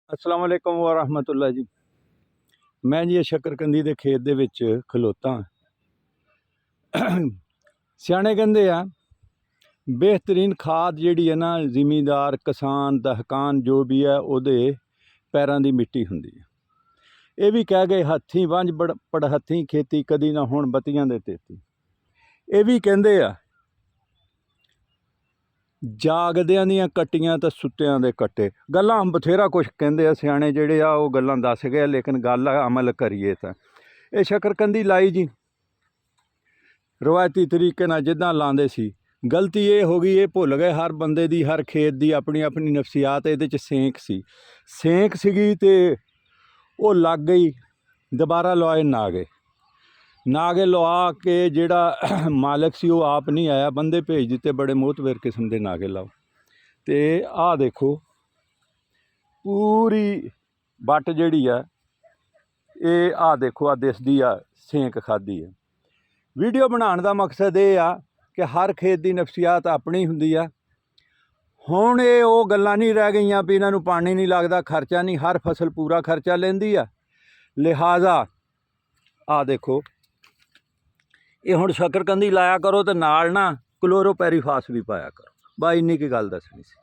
अस्सलाम वालेकुम व रहमतुल्लाह जी। मैं जी शकरकंदी के खेत दे विच खलोता। सियाने कहंदे आ बेहतरीन खाद जिहड़ी है ना जिमीदार किसान दहकान जो भी है उहदे पैरां दी मिट्टी हुंदी है। ये भी कह गए हत्थीं वंज पड़हत्थीं खेती कदी ना हुण बत्तियां दे तेती। ये भी कहंदे आ जागदियां दियां कट्टियां ते सुत्तियां दे कट्टे। गल्लां बथेरा कुछ कहंदे आ सियाणे जिहड़े आ ओह गल्लां दस गए, लेकिन गल अमल करिए तां ये शकरकंदी लाई जी रवायती तरीके नाल जिद्दां लांदे सी। गलती ये हो गई, ये भुल गए हर बंदे दी हर खेत दी अपनी अपनी नफसियात। इहदे च सेंक सीगी ते ओह लग गई, दोबारा लवाए नागे लवा के जिहड़ा मालक सी वो आप नहीं आया, बंदे भेज दिते बड़े मोहतबर किस्म के नागे लाओ। तो आ देखो पूरी बट जिहड़ी है ये आ देखो आ दिसदी आ सेंक खाधी है। वीडियो बनाने का मकसद ये आ कि हर खेत की नफसियात अपनी हुंदी आ। हुण ये वो गल्लां नहीं रह गईयां भी इन्हां नूं पानी नहीं लगता, खर्चा नहीं, हर फसल पूरा खर्चा लैंदी आ। लिहाजा आ देखो ये हुण शकरकंदी लाया करो तो नाल ना क्लोरोपैरीफास भी पाया करो। बस इन्नी की गल दसनी सी।